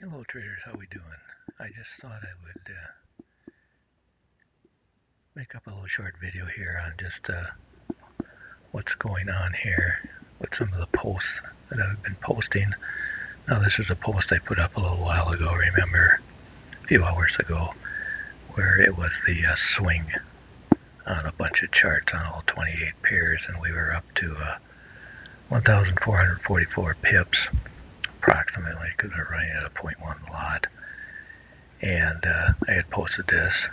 Hello traders, how we doing? I just thought I would make up a little short video here on just what's going on here with some of the posts that I've been posting. Now this is a post I put up a little while ago, remember, a few hours ago, where it was the swing on a bunch of charts on all 28 pairs, and we were up to 1,444 pips approximately, because we're running at a 0.1 lot. And I had posted this.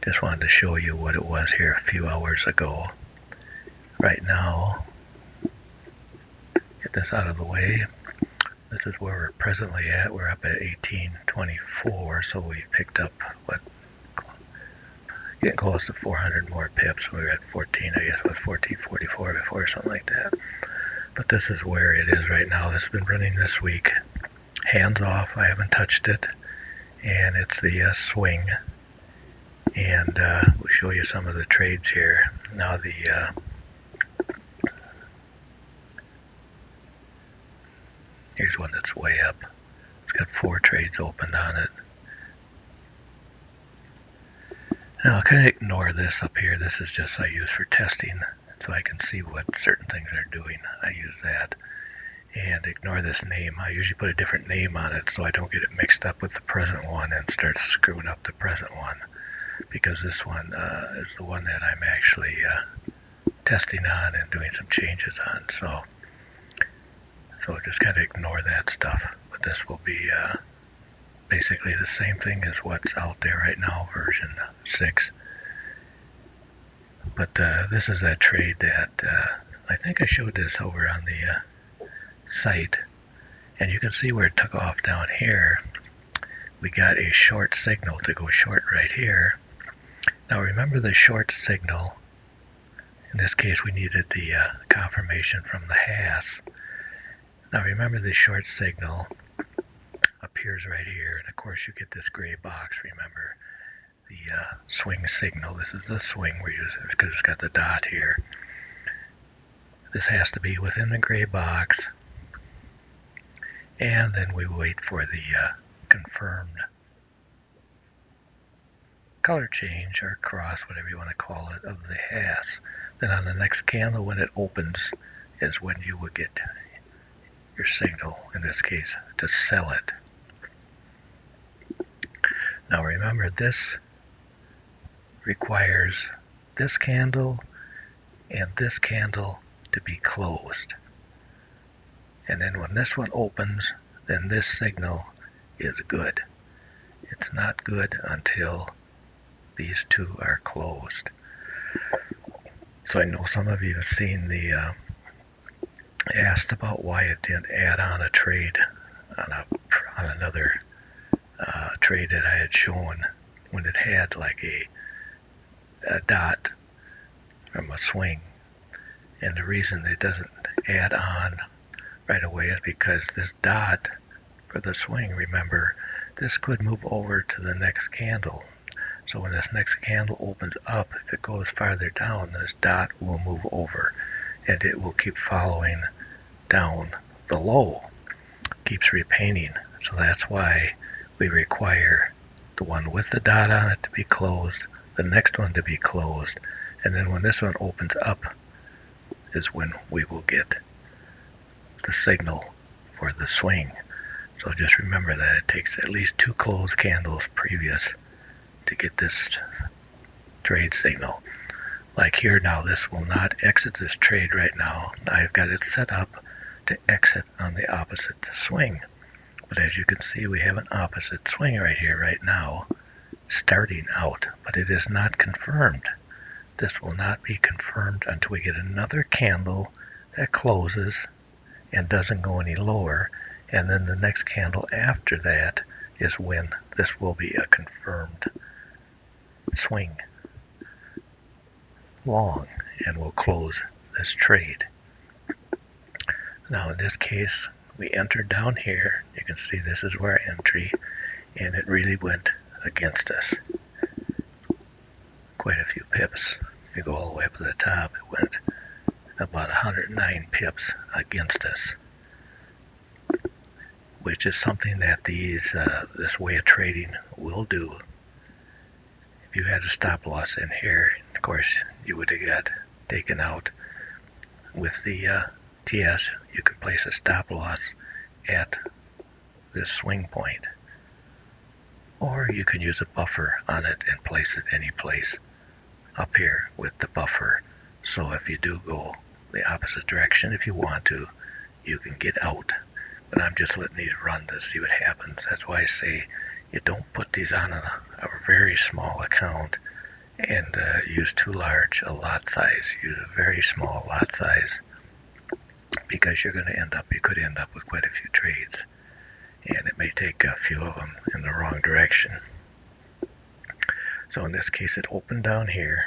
Just wanted to show you what it was here a few hours ago. Right now, get this out of the way. This is where we're presently at. We're up at 1824, so we picked up, getting close to 400 more pips. We were at 14, I guess, 1444 before, something like that. But this is where it is right now. This has been running this week. Hands off, I haven't touched it. And it's the swing. And we'll show you some of the trades here. Now here's one that's way up. It's got 4 trades opened on it. Now I'll kind of ignore this up here. This is just I use for testing, so I can see what certain things are doing. I use that. And ignore this name. I usually put a different name on it so I don't get it mixed up with the present one and start screwing up the present one. Because this one is the one that I'm actually testing on and doing some changes on. So just kind of ignore that stuff. But this will be basically the same thing as what's out there right now, version 6. But this is that trade that I think I showed this over on the site. And you can see where it took off down here. We got a short signal to go short right here. Now remember the short signal. In this case we needed the confirmation from the Haas. Now remember the short signal appears right here, and of course you get this gray box. Remember the swing signal. This is the swing we're using because it's got the dot here. This has to be within the gray box, and then we wait for the confirmed color change or cross, whatever you want to call it, of the Haas. Then on the next candle when it opens is when you will get your signal, in this case, to sell it. Now remember, this requires this candle and this candle to be closed. And then when this one opens, then this signal is good. It's not good until these two are closed. So I know some of you have seen the asked about why it didn't add on a trade on another trade that I had shown when it had like a dot from a swing. And the reason it doesn't add on right away is because this dot for the swing, remember, this could move over to the next candle. So when this next candle opens up, if it goes farther down, this dot will move over and it will keep following down the low, keeps repainting. So that's why we require the one with the dot on it to be closed, the next one to be closed, and then when this one opens up is when we will get the signal for the swing. So just remember that it takes at least 2 closed candles previous to get this trade signal. Like here now, this will not exit this trade right now. I've got it set up to exit on the opposite swing. But as you can see, we have an opposite swing right here right now, starting out, but it is not confirmed. This will not be confirmed until we get another candle that closes and doesn't go any lower, and then the next candle after that is when this will be a confirmed swing long, and we'll close this trade. Now in this case, we entered down here. You can see this is where our entry, and it really went against us. Quite a few pips. If you go all the way up to the top, it went about 109 pips against us. which is something that this way of trading will do. If you had a stop loss in here, of course, you would have got taken out. With the TS, you could place a stop loss at this swing point, or you can use a buffer on it and place it any place up here with the buffer. So if you do go the opposite direction, if you want to, you can get out. But I'm just letting these run to see what happens. That's why I say you don't put these on a very small account and use too large a lot size. Use a very small lot size, because you could end up with quite a few trades, and it may take a few of them in the wrong direction. So in this case, it opened down here.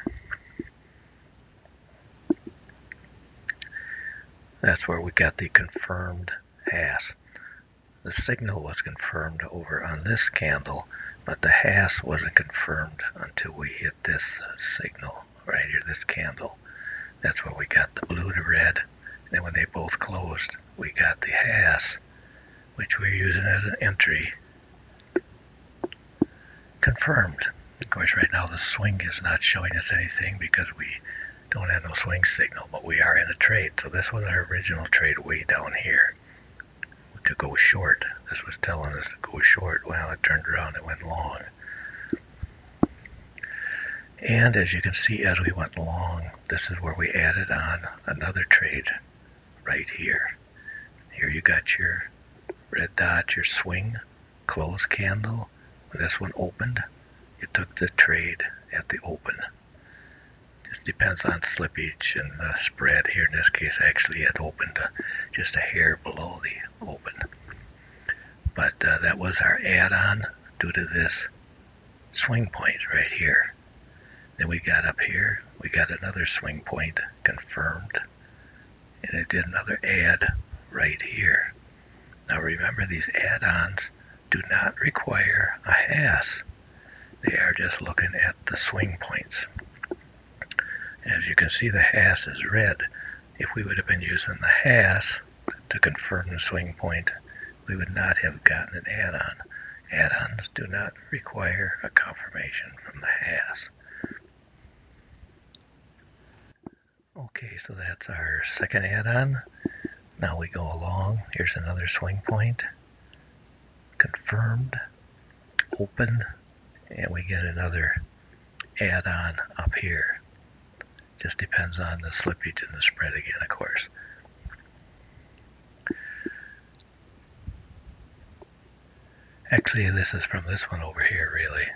That's where we got the confirmed HAS. The signal was confirmed over on this candle, but the HAS wasn't confirmed until we hit this signal right here, this candle. That's where we got the blue to red. And then when they both closed, we got the HAS, which we're using as an entry, confirmed. Of course, right now the swing is not showing us anything because we don't have no swing signal, but we are in a trade. So this was our original trade way down here to go short. This was telling us to go short. Well, it turned around and went long. And as you can see, as we went long, this is where we added on another trade right here. Here you got your red dot, your swing, close candle. When this one opened, you took the trade at the open. Just depends on slippage and the spread. Here in this case, actually it opened just a hair below the open. But that was our add-on due to this swing point right here. Then we got up here, we got another swing point confirmed, and it did another add right here. Now remember, these add-ons do not require a HAS. They are just looking at the swing points. As you can see, the HAS is red. If we would have been using the HAS to confirm the swing point, we would not have gotten an add-on. Add-ons do not require a confirmation from the HAS. Okay, so that's our second add-on. Now we go along. Here's another swing point, confirmed, open, and we get another add-on up here. Just depends on the slippage and the spread again, of course. Actually, this is from this one over here, really.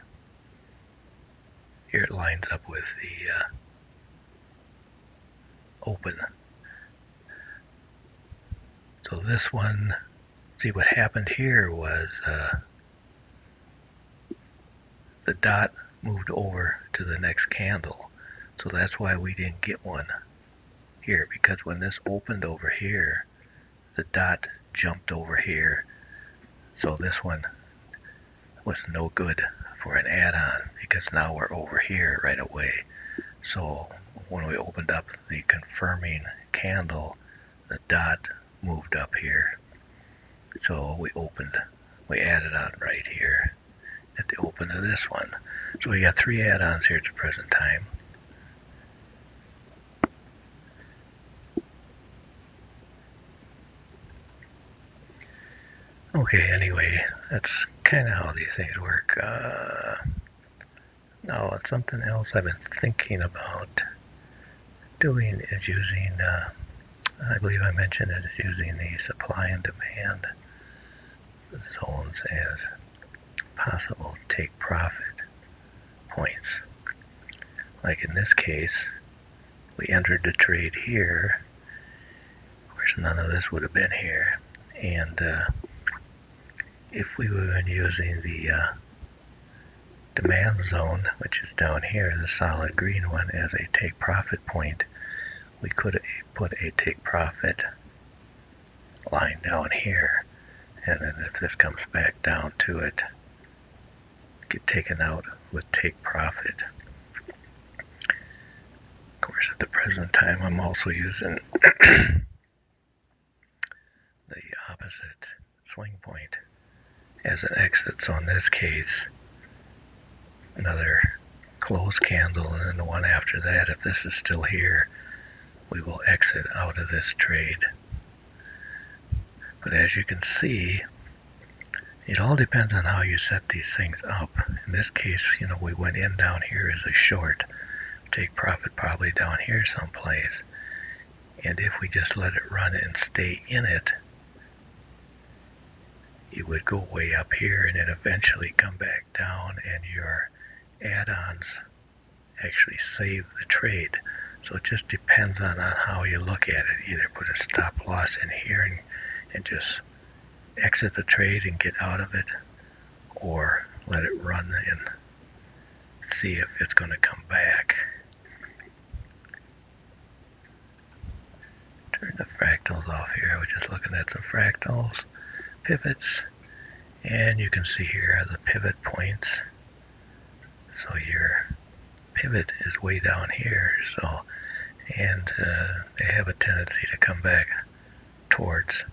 Here it lines up with the open. So this one, see what happened here was the dot moved over to the next candle. So that's why we didn't get one here, because when this opened over here, the dot jumped over here. So this one was no good for an add-on, because now we're over here right away. So when we opened up the confirming candle, the dot moved up here. So we added on right here at the open of this one. So we got 3 add-ons here at the present time. Okay, anyway, that's kind of how these things work. Now, it's something else I've been thinking about doing is using, I believe I mentioned it, is using the supply and demand zones as possible take profit points. Like in this case, we entered the trade here. Of course, none of this would have been here. And if we would have been using the demand zone, which is down here, the solid green one, as a take profit point, we could put a take profit line down here. And then if this comes back down to it, get taken out with take profit. Of course, at the present time, I'm also using the opposite swing point as an exit. So in this case, another closed candle, and then the one after that, if this is still here, we will exit out of this trade. But as you can see, it all depends on how you set these things up. In this case, we went in down here as a short, take profit probably down here someplace, and if we just let it run and stay in it, you would go way up here and then eventually come back down, and your add-ons actually save the trade. So it just depends on how you look at it. Either put a stop loss in here and just exit the trade and get out of it, or let it run and see if it's going to come back. Turn the fractals off here. I was just looking at some fractals, pivots, and you can see here are the pivot points. So your pivot is way down here, and they have a tendency to come back towards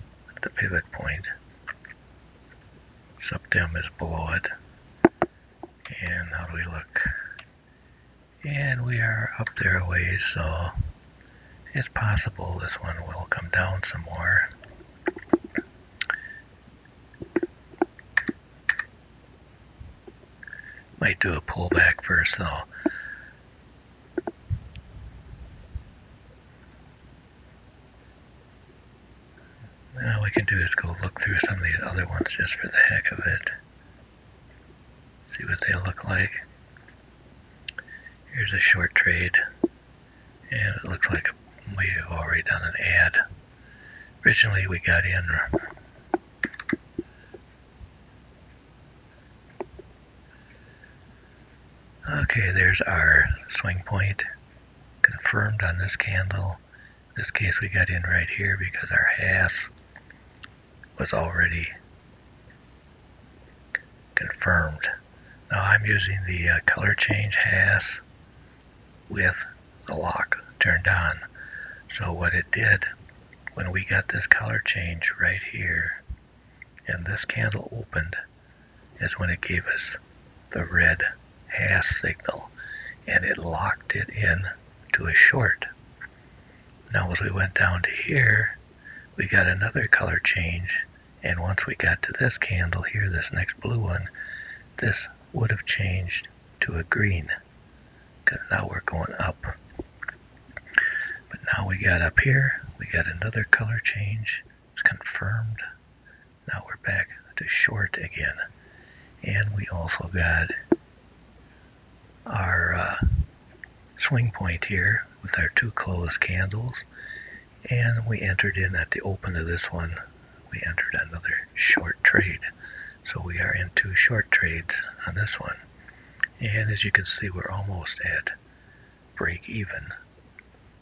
the pivot point. Subtem is below it. And how do we look? And we are up there a ways, so it's possible this one will come down some more. Might do a pullback first though. Now what we can do is go look through some of these other ones just for the heck of it. See what they look like. Here's a short trade, and it looks like we have already done an add. Originally we got in okay, there's our swing point confirmed on this candle. In this case we got in right here because our HAS was already confirmed. Now I'm using the color change HAS with the lock turned on. So what it did when we got this color change right here and this candle opened is when it gave us the red HAS signal, and it locked it in to a short. Now as we went down to here, we got another color change, and once we got to this candle here, this next blue one, this would have changed to a green, because now we're going up. But now we got up here, we got another color change, it's confirmed. Now we're back to short again, and we also got our swing point here with our two closed candles, and we entered in at the open of this one, we entered another short trade. So we are in two short trades on this one, and as you can see we're almost at break even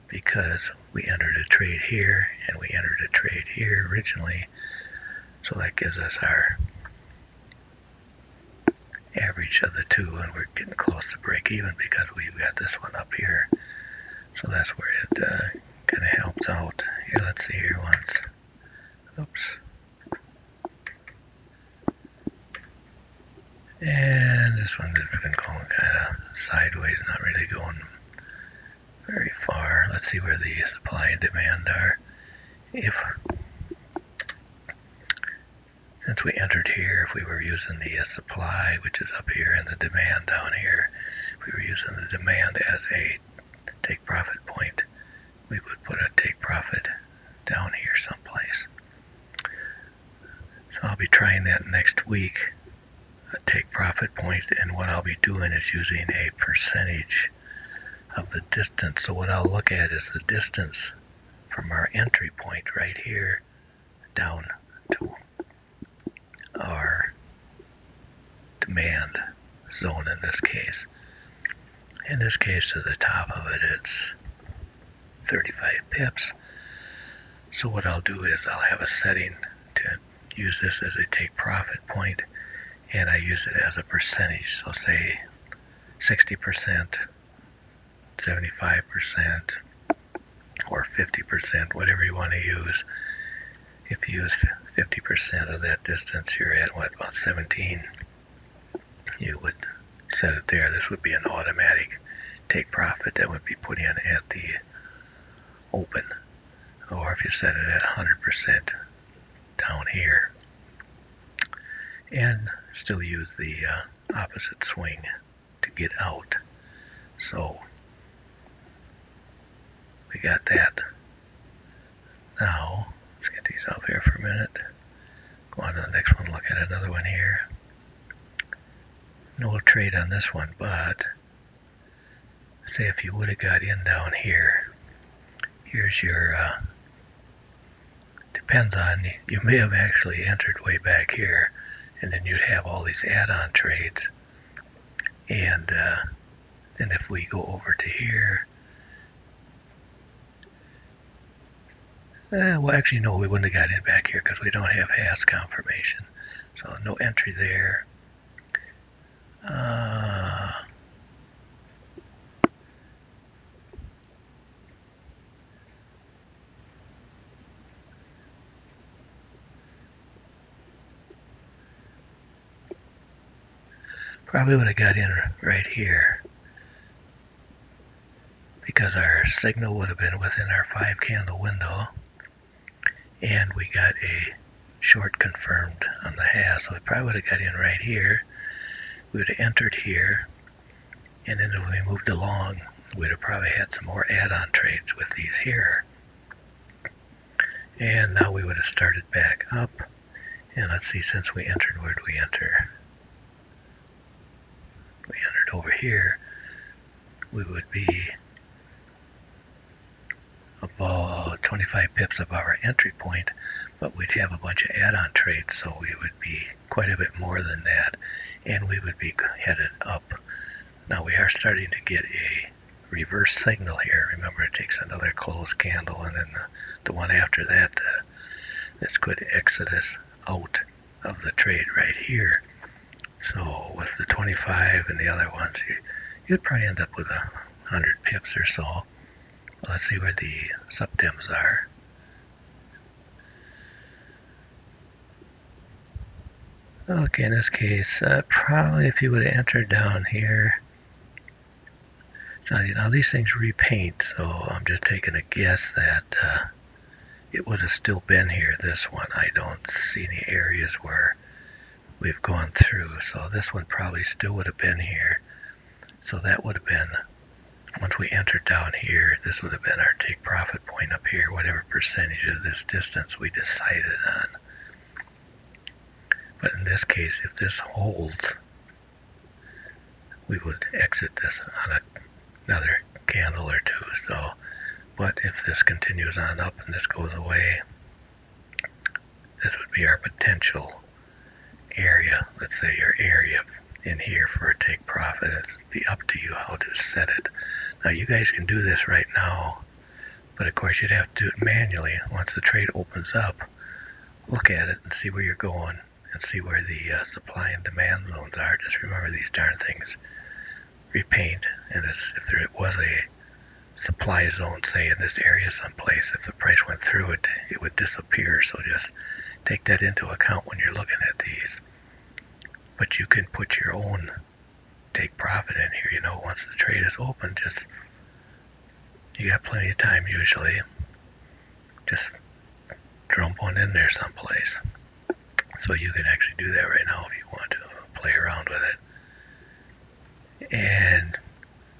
because we entered a trade here and we entered a trade here originally, so that gives us our average of the two, and we're getting close to break even because we've got this one up here. So that's where it kind of helps out. Here, let's see here once. Oops. And this one has been going kind of sideways, not really going very far. Let's see where the supply and demand are. Since we entered here, if we were using the supply, which is up here, and the demand down here, if we were using the demand as a take profit point, we would put a take profit down here someplace. So I'll be trying that next week, a take profit point, and what I'll be doing is using a percentage of the distance. So what I'll look at is the distance from our entry point right here down to our demand zone in this case. In this case, to the top of it, it's 35 pips. So what I'll do is I'll have a setting to use this as a take profit point, and I use it as a percentage. So say 60%, 75%, or 50%, whatever you want to use. If you use 50% of that distance, you're at what, about 17. You would set it there. This would be an automatic take profit that would be put in at the open. Or if you set it at 100% down here, and still use the opposite swing to get out. So we got that. Now let's get these up here for a minute. Go on to the next one, look at another one here. No trade on this one, but say if you would have got in down here, here's your depends on, you may have actually entered way back here, and then you'd have all these add-on trades. And then if we go over to here, well, actually, no, we wouldn't have got in back here because we don't have Haas confirmation. So no entry there. Probably would have got in right here because our signal would have been within our 5 candle window, and we got a short confirmed on the Haas, so we probably would have got in right here. We would have entered here, and then when we moved along, we'd have probably had some more add-on trades with these here. And now we would have started back up, and let's see, since we entered, where did we enter? We entered over here. We would be about 25 pips above our entry point, but we'd have a bunch of add-on trades, so we would be quite a bit more than that, and we would be headed up. Now we are starting to get a reverse signal here. Remember, it takes another closed candle, and then the one after that, this could exit us out of the trade right here. So with the 25 and the other ones, you'd probably end up with 100 pips or so. Let's see where the subdems are. Okay, in this case, probably if you would have entered down here. So now these things repaint, so I'm just taking a guess that it would have still been here, this one. I don't see any areas where we've gone through, so this one probably still would have been here. So that would have been, once we entered down here, this would have been our take profit point up here, whatever percentage of this distance we decided on. But in this case, if this holds, we would exit this on another candle or two. So, but if this continues on up and this goes away, this would be our potential area. Let's say your area in here for a take profit. It's be up to you how to set it. Now you guys can do this right now, but of course you'd have to do it manually. Once the trade opens up, look at it and see where you're going and see where the supply and demand zones are. Just remember, these darn things repaint, and if there was a supply zone, say in this area someplace, if the price went through it, it would disappear. So just take that into account when you're looking at these. But you can put your own take profit in here, you know, once the trade is open. Just, you got plenty of time usually. Just dump one in there someplace. So you can actually do that right now if you want to play around with it. And,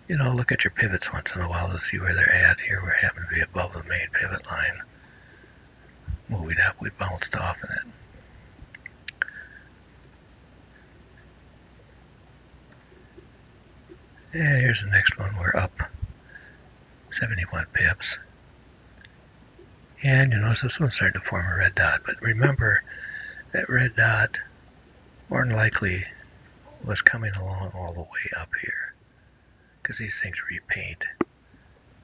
you know, look at your pivots once in a while to see where they're at. Here we happen to be above the main pivot line. Moving up, we bounced off in it. And here's the next one. We're up 71 pips. And you notice this one's starting to form a red dot. But remember, that red dot more than likely was coming along all the way up here, because these things repaint.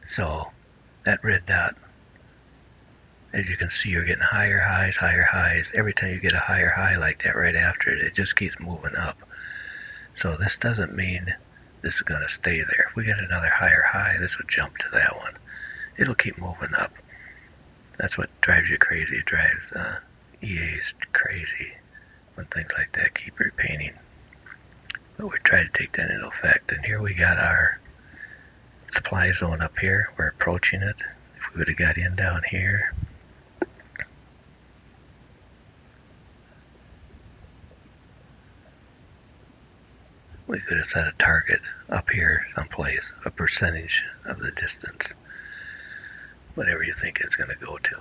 So that red dot, as you can see, you're getting higher highs, higher highs. Every time you get a higher high like that right after it, it just keeps moving up. So this doesn't mean this is going to stay there. If we get another higher high, this would jump to that one. It'll keep moving up. That's what drives you crazy. It drives EA's crazy when things like that keep repainting. But we try to take that into effect. And here we got our supply zone up here. We're approaching it. If we would have got in down here, we could have set a target up here someplace, a percentage of the distance, whatever you think it's going to go to.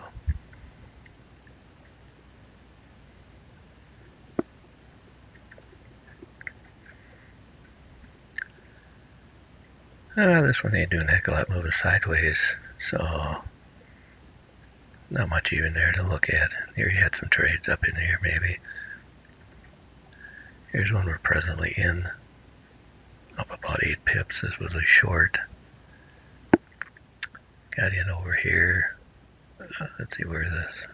This one ain't doing a heck of a lot moving sideways, so not much even there to look at. Here you had some trades up in here maybe. Here's one we're presently in, up about 8 pips. This was a short. Got in over here. Let's see where this.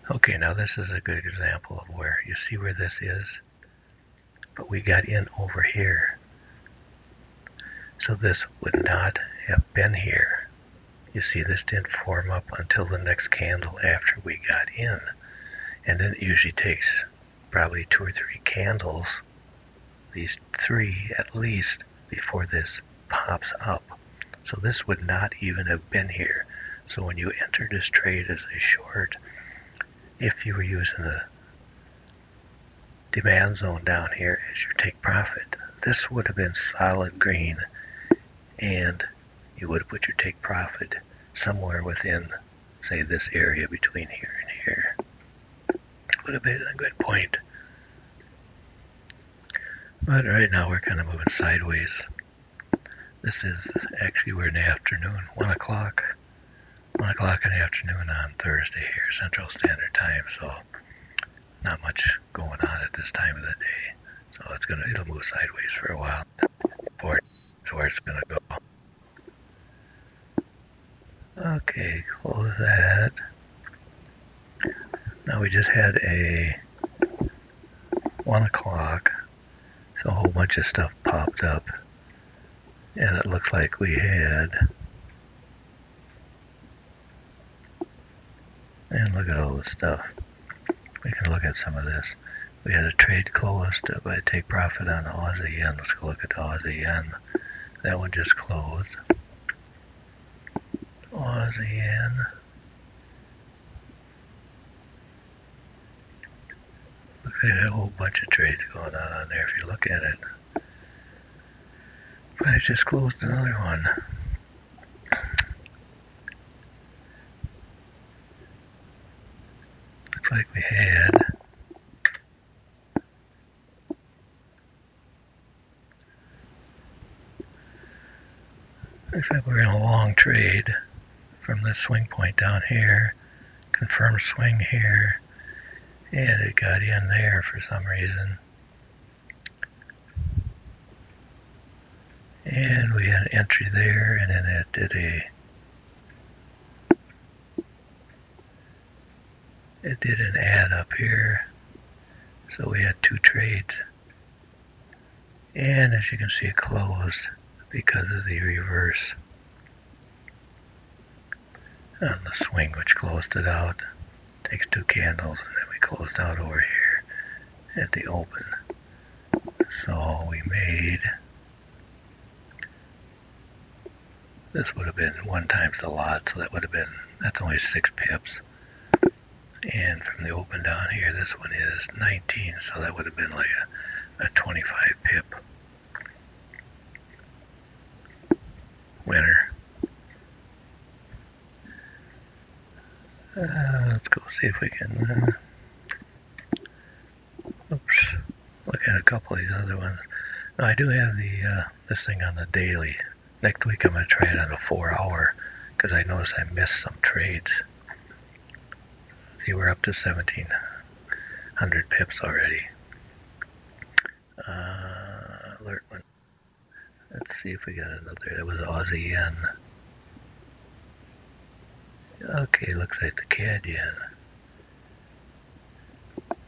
Okay, now this is a good example of where you see where this is, but we got in over here. So this would not have been here. You see, this didn't form up until the next candle after we got in. And then it usually takes probably 2 or 3 candles, these 3 at least, before this pops up. So this would not even have been here. So when you enter this trade as a short, if you were using the demand zone down here as your take profit, this would have been solid green, and you would have put your take profit somewhere within, say, this area between here and here. Would have been a good point. But right now we're kind of moving sideways. This is actually, we're in the afternoon, 1 o'clock. 1 o'clock in the afternoon on Thursday here, Central Standard Time, so not much going on at this time of the day. So it'll move sideways for a while before it's to where it's gonna go. Okay, close that. Now we just had a 1 o'clock, so a whole bunch of stuff popped up, and it looks like we had, and look at all this stuff. We can look at some of this. We had a trade closed by take profit on the Aussie yen. Let's go look at the Aussie yen. That one just closed. Aussie yen. Looks like a whole bunch of trades going on there if you look at it. But I just closed another one. Looks like we had looks like we're in a long trade from this swing point down here, confirmed swing here, and it got in there for some reason. And we had an entry there, and then it did an add up here. So we had 2 trades. And as you can see, it closed because of the reverse on the swing, which closed it out. Takes 2 candles, and then we closed out over here at the open. So we made, this would have been 1 times the lot, so that would have been, that's only 6 pips. And from the open down here, this one is 19, so that would have been like a 25 pip winner. Let's go see if we can look at a couple of these other ones. Now I do have the this thing on the daily. Next week I'm going to try it on a 4-hour because I noticed I missed some trades. See, we're up to 1,700 pips already. Alert one. Let's see if we got another. That was Aussie yen. Okay, looks like the CAD yen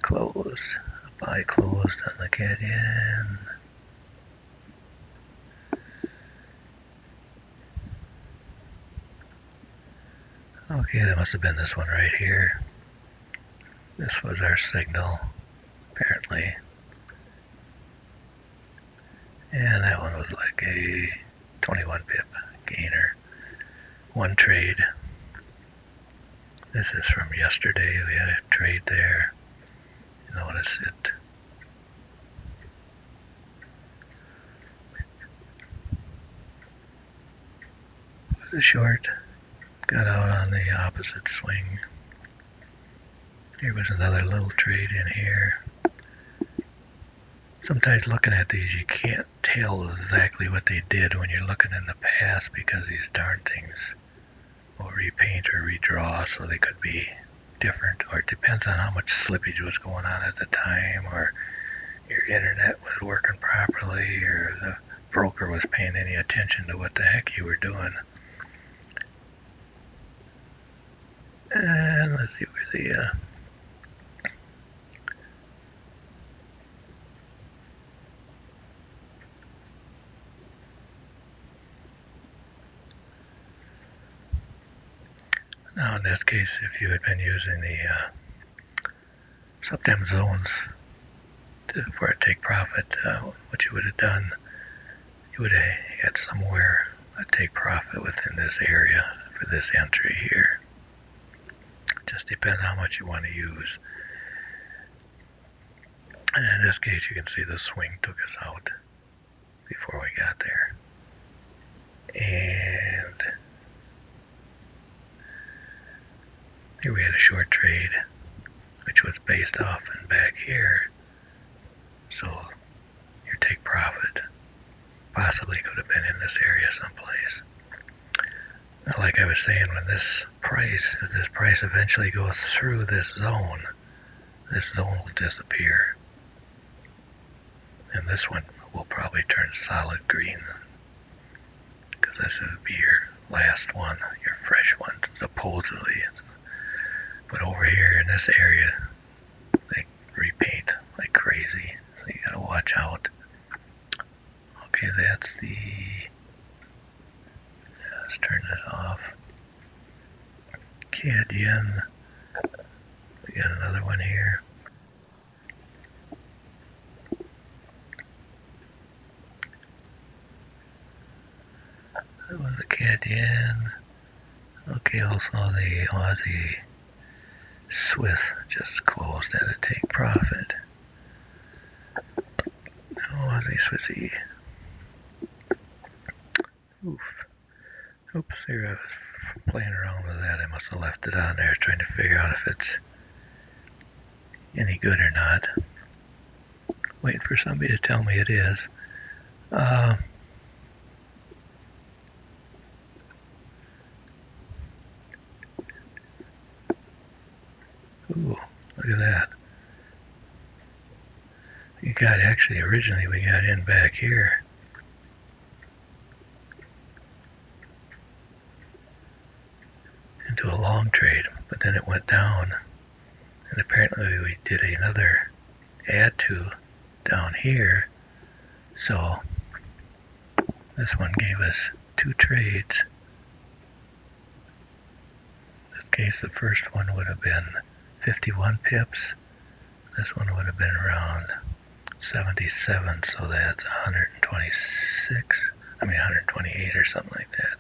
closed. Buy closed on the CAD yen. Okay, that must have been this one right here. This was our signal, apparently. And that one was like a 21 pip gainer. One trade. This is from yesterday. We had a trade there. You notice it. The short got out on the opposite swing. Here was another little trade in here. Sometimes looking at these, you can't tell exactly what they did when you're looking in the past because these darn things will repaint or redraw, so they could be different, or it depends on how much slippage was going on at the time, or your internet was working properly, or the broker was paying any attention to what the heck you were doing. And let's see where the now in this case, if you had been using the subtem zones for a take profit, what you would have done, you would have had somewhere a take profit within this area for this entry here. It just depends how much you want to use. And in this case, you can see the swing took us out before we got there. And here we had a short trade, which was based off and back here. So your take profit possibly could have been in this area someplace. Now, like I was saying, when this price, as this price eventually goes through this zone will disappear. And this one will probably turn solid green, because this would be your last one, your fresh one, supposedly. But over here in this area, they repaint like crazy, so you gotta watch out. Okay, that's the, let's turn this off. CAD yen, we got another one here. That was the CAD yen. Okay, also the Aussie Swiss just closed at a take profit. Aussie Swissy. Oops, here I was playing around with that. I must have left it on there trying to figure out if it's any good or not. Waiting for somebody to tell me it is. Ooh, look at that. You got, actually, originally we got in back here. Into a long trade, but then it went down. And apparently we did another add to down here. So this one gave us two trades. In this case, the first one would have been 51 pips. This one would have been around 77, so that's 128 or something like that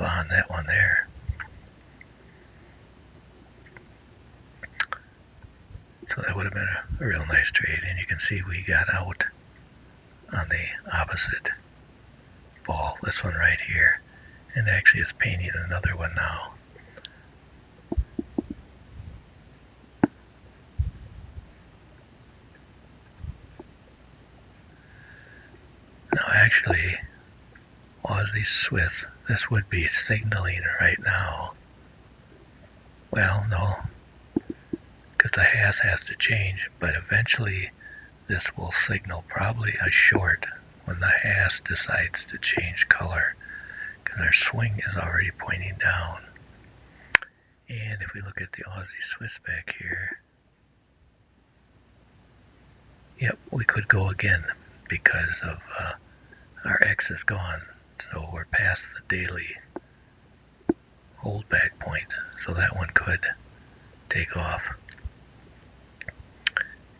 on that one there. So that would have been a real nice trade, and you can see we got out on the opposite ball, this one right here, and actually it's painting another one now. Now actually, Aussie Swiss, this would be signaling right now. Well, no, because the has to change, but eventually this will signal probably a short when the has decides to change color, because our swing is already pointing down. And if we look at the Aussie Swiss back here, yep, we could go again because of our X is gone, so we're past the daily holdback point, so that one could take off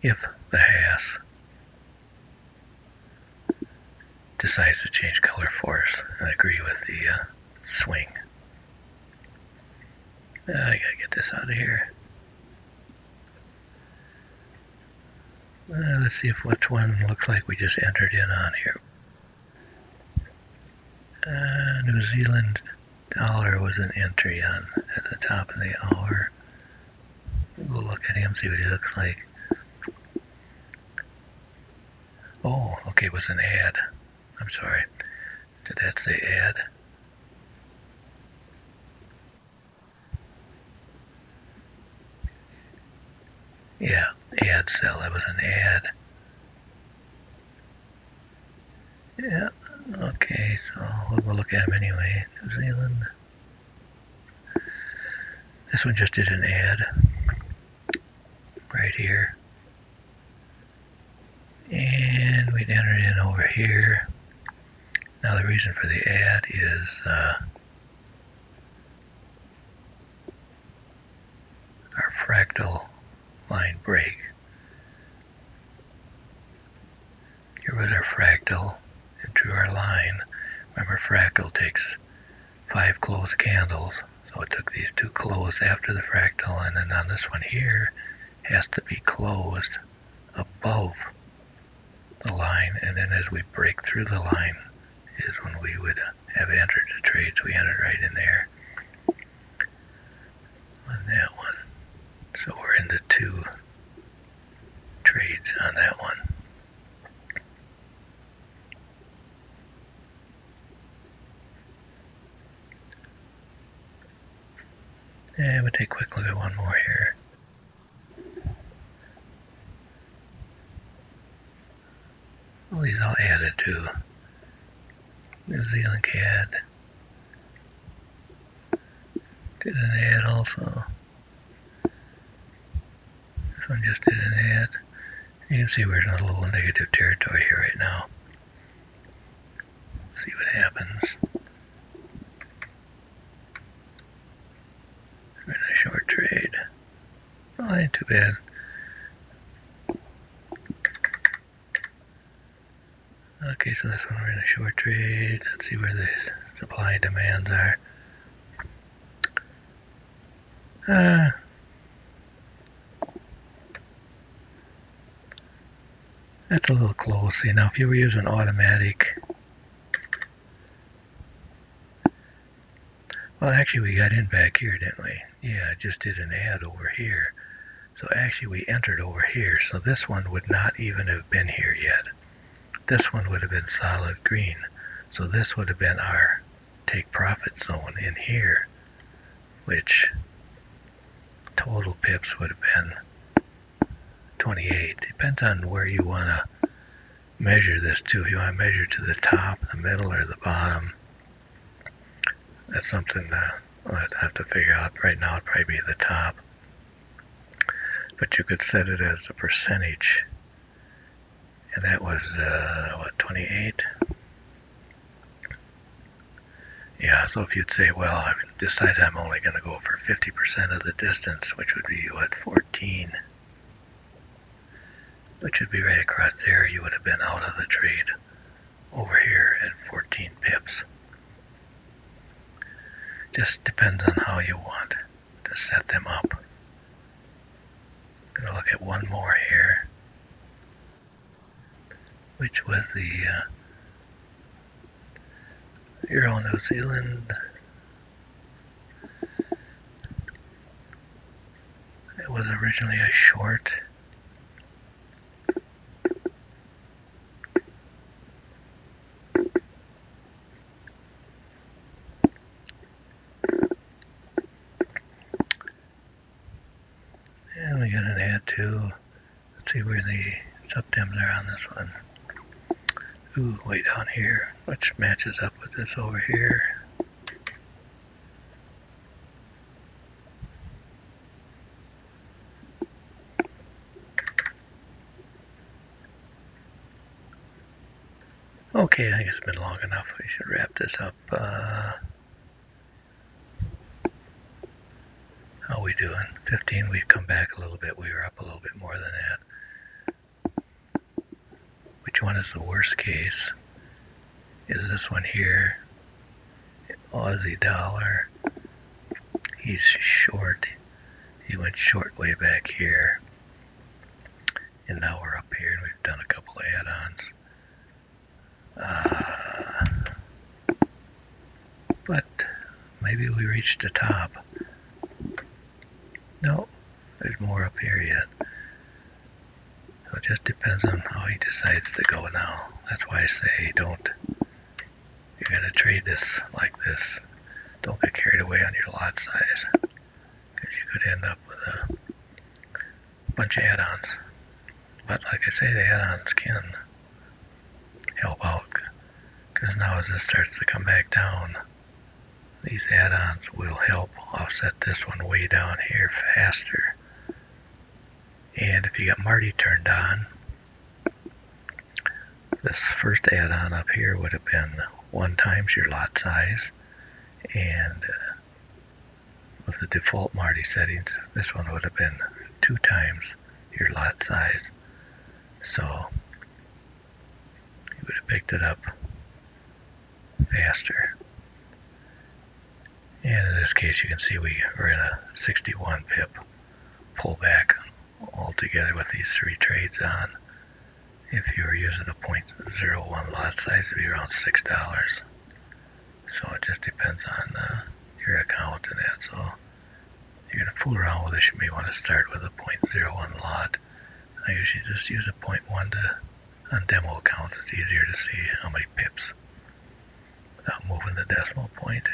if the Haas decides to change color for us and agree with the swing. I gotta get this out of here. Let's see if which one looks like we just entered in on here. New Zealand dollar was an entry on at the top of the hour. We'll look at him, see what he looks like. Oh, okay, it was an ad. I'm sorry. Did that say ad? Yeah, ad sell. That was an ad. Yeah, okay, so we'll look at him anyway. New Zealand. This one just did an ad right here. And we'd enter in over here. Now the reason for the ad is our fractal line break. Here was our fractal and drew our line. Remember, fractal takes 5 closed candles, so it took these 2 closed after the fractal, and then on this one here has to be closed above the line, and then as we break through the line is when we would have entered the trade. So we entered right in there on that one. So we're into 2 trades on that one. And we'll take a quick look at one more here. Well, these all added to New Zealand CAD. Did an ad also. This one just did an ad. You can see we're in a little negative territory here right now. See what happens. We're in a short trade. Well, ain't too bad. Okay, so this one we're in a short trade. Let's see where the supply and demands are. That's a little close. See, now if you were using automatic, well, actually we got in back here, didn't we? Yeah, I just did an ad over here. So actually we entered over here. So this one would not even have been here yet. This one would have been solid green. So this would have been our take profit zone in here, which total pips would have been 28. Depends on where you want to measure this to. If you want to measure to the top, the middle, or the bottom, that's something I'd have to figure out. Right now it'd probably be the top. But you could set it as a percentage. And that was, what, 28? Yeah, so if you'd say, well, I've decided I'm only going to go for 50% of the distance, which would be, what, 14? Which would be right across there. You would have been out of the trade over here at 14 pips. Just depends on how you want to set them up. I'm going to look at one more here, which was the Euro New Zealand. It was originally a short. And we got an ad too. Let's see where the subtems are on this one. Ooh, way down here, which matches up with this over here. Okay, I think it's been long enough. We should wrap this up. we doing? 15, we've come back a little bit. We were up a little bit more than that. Which one is the worst case? Is this one here? Aussie dollar. He's short. He went short way back here. And now we're up here and we've done a couple of add-ons. But maybe we reached the top. No, there's more up here yet. So it just depends on how he decides to go now. That's why I say don't, you're going to trade this like this. Don't get carried away on your lot size. Because you could end up with a bunch of add-ons. But like I say, the add-ons can help out. Because now as this starts to come back down, these add-ons will help offset this one way down here faster. And if you got Marty turned on, this first add-on up here would have been 1 times your lot size. And with the default Marty settings, this one would have been 2 times your lot size. So you would have picked it up faster. And in this case, you can see we were in a 61 pip pullback altogether with these 3 trades on. If you were using a 0.01 lot size, it'd be around $6. So it just depends on your account and that. So if you're going to fool around with this, you may want to start with a 0.01 lot. I usually just use a 0.1 on demo accounts. It's easier to see how many pips without moving the decimal point.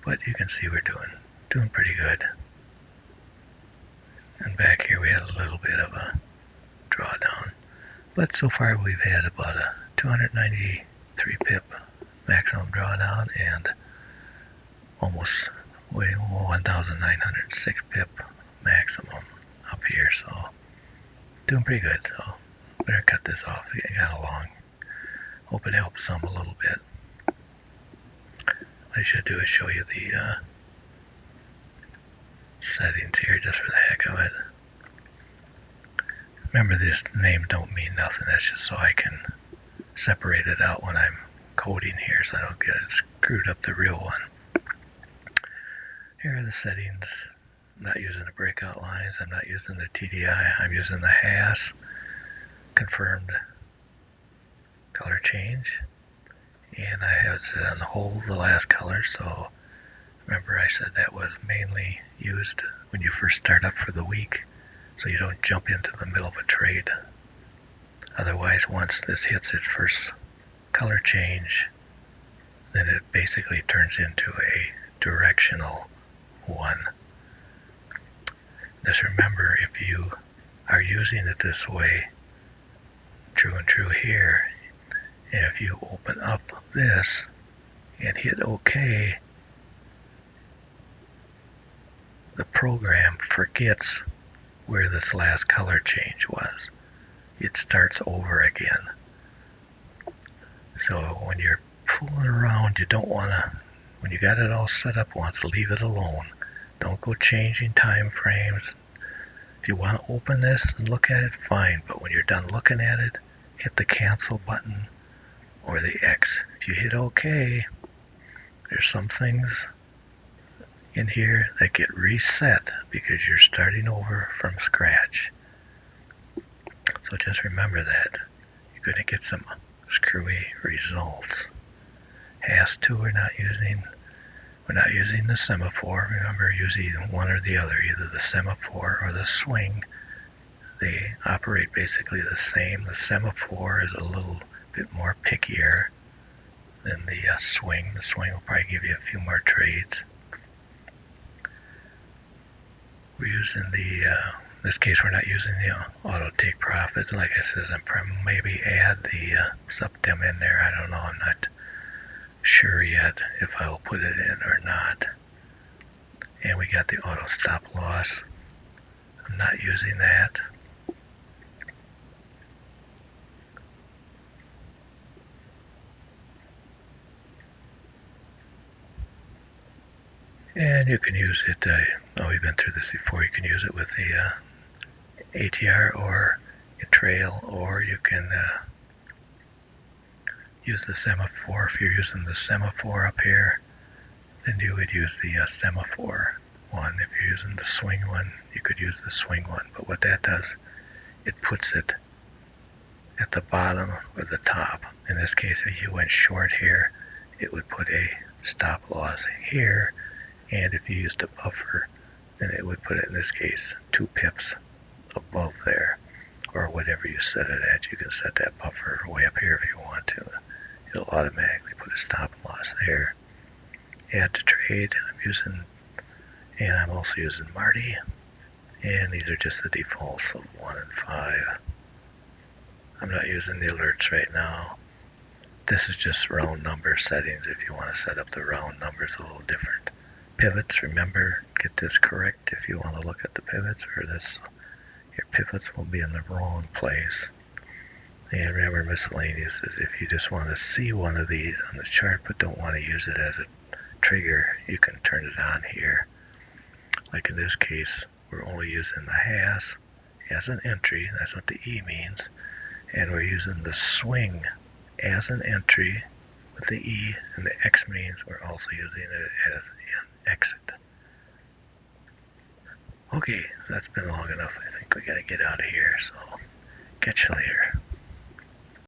But you can see we're doing pretty good. And back here we had a little bit of a drawdown. But so far we've had about a 293 pip maximum drawdown and almost 1,906 pip maximum up here. So doing pretty good. So better cut this off. It got along. Hope it helps some a little bit. What I should do is show you the settings here just for the heck of it. Remember, this name don't mean nothing. That's just so I can separate it out when I'm coding here so I don't get it screwed up the real one. Here are the settings. I'm not using the breakout lines. I'm not using the TDI. I'm using the HAS confirmed color change. And I have it set on hold the last color. So remember I said that was mainly used when you first start up for the week, so you don't jump into the middle of a trade. Otherwise, once this hits its first color change, then it basically turns into a directional one. Just remember, if you are using it this way, true and true here, and if you open up this and hit OK, the program forgets where this last color change was. It starts over again. So when you're fooling around, you don't want to, when you got it all set up once, leave it alone. Don't go changing time frames. If you want to open this and look at it, fine, but when you're done looking at it, hit the cancel button or the X. If you hit OK, there's some things in here that get reset because you're starting over from scratch. So just remember that. You're going to get some screwy results. HAS2 we're not using the semaphore. Remember, using one or the other, either the semaphore or the swing. They operate basically the same. The semaphore is a little bit more pickier than the swing. The swing will probably give you a few more trades. We're using in this case we're not using the auto take profit. Like I said, I'm maybe add the subtem in there. I don't know. I'm not sure yet if I will put it in or not. And we got the auto stop loss. I'm not using that. And you can use it, we've been through this before, you can use it with the ATR or a trail, or you can use the semaphore. If you're using the semaphore up here, then you would use the semaphore one. If you're using the swing one, you could use the swing one. But what that does, it puts it at the bottom or the top. In this case, if you went short here, it would put a stop loss here, and if you used a buffer, then it would put it, in this case, 2 pips above there, or whatever you set it at. You can set that buffer way up here if you want to. It'll automatically put a stop loss there. Add to trade, I'm also using Marty, and these are just the defaults of 1 and 5. I'm not using the alerts right now. This is just round number settings if you want to set up the round numbers a little different. Pivots, remember, get this correct if you want to look at the pivots, or your pivots will be in the wrong place. And remember, miscellaneous is if you just want to see one of these on the chart but don't want to use it as a trigger, you can turn it on here. Like in this case, we're only using the has as an entry, that's what the E means, and we're using the swing as an entry with the E, and the X means we're also using it as an exit. Okay, so that's been long enough. I think we gotta get out of here, so catch you later.